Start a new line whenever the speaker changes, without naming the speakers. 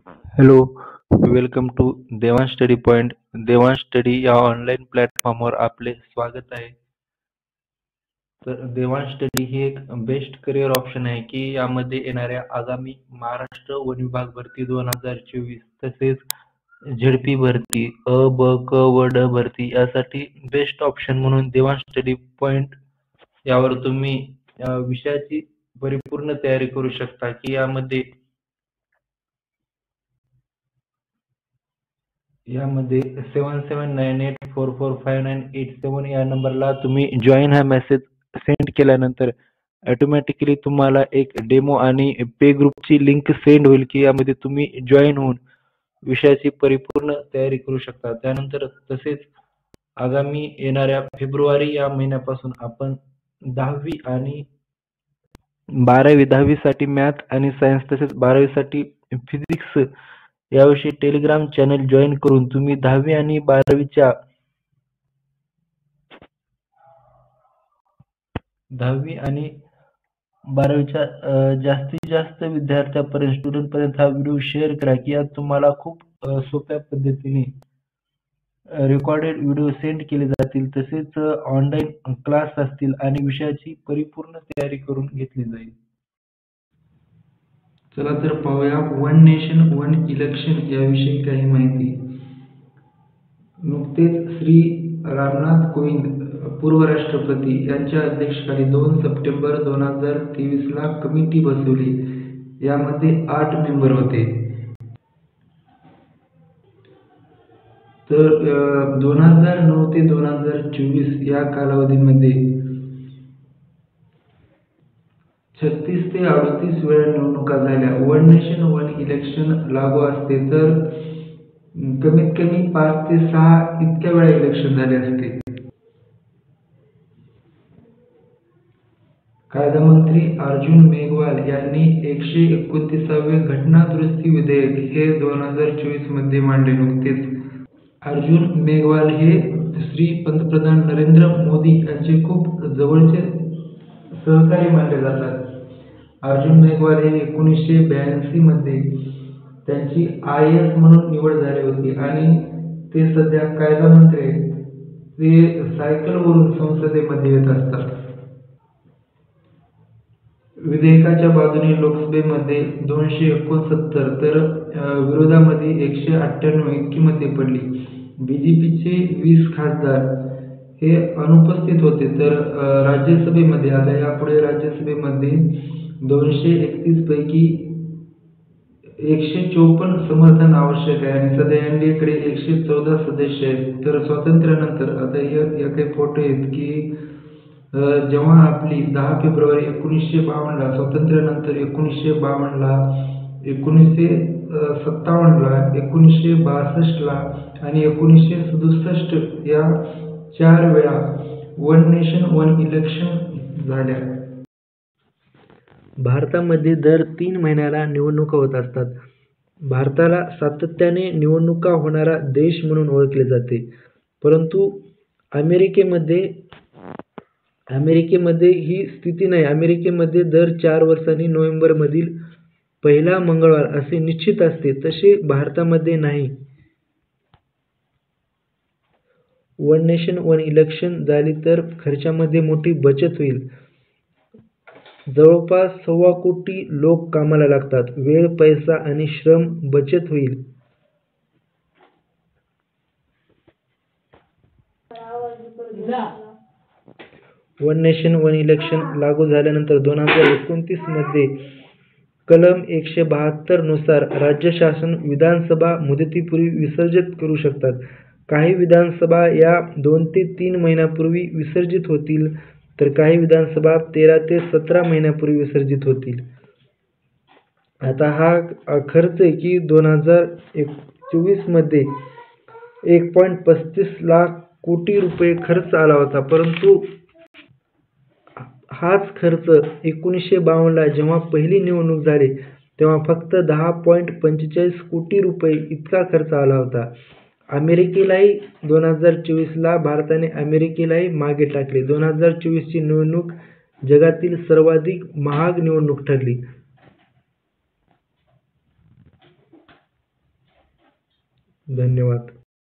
Hello, welcome to Devansh study point. Devansh study या online प्लॅटफॉर्मवर आपले स्वागत आहे. तर देवांश स्टडी ही एक बेस्ट करिअर ऑप्शन आहे की यामध्ये येणाऱ्या आगामी महाराष्ट्र वन विभाग भरती 2024 तसेच झेडपी भरती अ, ब, क व ड भरती यासाठी बेस्ट ऑप्शन म्हणून देवांश स्टडी पॉइंट यावर तुम्ही विषयाची परिपूर्ण तयारी करू शकता की यामध्ये 7798445987 या नंबरला तुम्ही जॉईन हा मेसेज सेंड केल्यानंतर ऑटोमॅटिकली तुम्हाला एक डेमो आणि पे ग्रुपची लिंक सेंड होईल की यामध्ये तुम्ही जॉईन होऊन विषयाची परिपूर्ण तयारी करू शकता. त्यानंतर तसेच आगामी येणाऱ्या फेब्रुवारी या महिन्यापासून आपण 10वी आणि 10वीसाठी मॅथ आणि सायन्स तसेच 12वीसाठी फिजिक्स याविषयी टेलिग्राम चॅनल जॉईन करून तुम्ही 10वी आणि 12वीच्या जास्तीत जास्त विद्यार्थ्यापर्यंत स्टुडंटपर्यंत हा व्हिडिओ शेअर करा की यात तुम्हाला खूप सोप्या पद्धतीने रेकॉर्डेड व्हिडिओ सेंड केले जातील तसेच ऑनलाईन क्लास असतील आणि विषयाची परिपूर्ण तयारी करून घेतली जाईल. चला तर पाहूया वन नेशन वन इलेक्शन याविषयी काही माहिती. नुकतेच श्री रामनाथ कोविंद पूर्व राष्ट्रपती यांच्या अध्यक्षतेखाली 2 सप्टेंबर 2023 ला कमिटी बसवली. यामध्ये 8 मेंबर होते. तर 2009 ते 2024 या कालावधीमध्ये 36 ते 38 वेळा निवडणुका झाल्या. वन नेशन वन इलेक्शन लागू असते तर कमीत कमी 5 ते 6 इतक्या वेळा इलेक्शन झाले असते. कायदा मंत्री अर्जुन मेघवाल यांनी 129वे घटना दुरुस्ती विधेयक हे 2024 मध्ये मांडले. नुकतेच अर्जुन मेघवाल हे श्री पंतप्रधान नरेंद्र मोदी यांचे खूप जवळचे सहकारी मानले जातात. अर्जुन मेघवाल हे 1982 मध्ये त्यांची IAS म्हणून निवड झाली होती आणि ते सध्या कायदा मंत्री आहेत. ते सायकलवरून संसदेमध्ये येत असतात. विधेयकाच्या बाजूने लोकसभेमध्ये 269 तर विरोधामध्ये 198 इतकी मते पडली. BJPचे 20 खासदार हे अनुपस्थित होते तर राज्यसभेमध्ये आता यापुढे राज्यसभेमध्ये 231 पैकी 154 समर्थन आवश्यक आहे आणि सध्या NDA कडे 114 सदस्य आहेत. तर स्वातंत्र्यानंतर आता या काही फोटो आहेत की जेव्हा आपली 10 फेब्रुवारी 1952ला स्वातंत्र्यानंतर 1952ला 1957ला 1962ला आणि 1967 या 4 वेळा वन नेशन वन इलेक्शन झाल्या. भारतामध्ये दर 3 महिन्याला निवडणुका होत असतात. भारताला सातत्याने निवडणुका होणारा देश म्हणून ओळखले जाते. परंतु अमेरिकेमध्ये ही स्थिती नाही. अमेरिकेमध्ये दर 4 वर्षांनी नोव्हेंबरमधील पहिला मंगळवार असे निश्चित असते, तसे भारतामध्ये नाही. वन नेशन वन इलेक्शन झाली तर खर्चामध्ये मोठी बचत होईल. जवळपास 1.25 कोटी लोक कामाला लागतात. वेळ, पैसा आणि श्रम बचत होईल. वन नेशन वन इलेक्शन लागू झाल्यानंतर 2029 मध्ये कलम 172 नुसार राज्य शासन विधानसभा मुदतीपूर्वी विसर्जित करू शकतात. काही विधानसभा या 2 ते 3 महिन्यांपूर्वी विसर्जित होतील तर काही विधानसभा 13 ते 17 महिन्यांपूर्वी विसर्जित होतील. आता हा खर्च आहे की 2024 मध्ये 1.35 लाख कोटी रुपये खर्च आला होता. परंतु हाच खर्च 1952ला जेव्हा पहिली निवडणूक झाली तेव्हा फक्त 10.45 कोटी रुपये इतका खर्च आला होता. अमेरिकेलाही 2024ला भारताने अमेरिकेलाही मागे टाकले. 2024 ची निवडणूक जगातील सर्वाधिक महाग निवडणूक ठरली. धन्यवाद.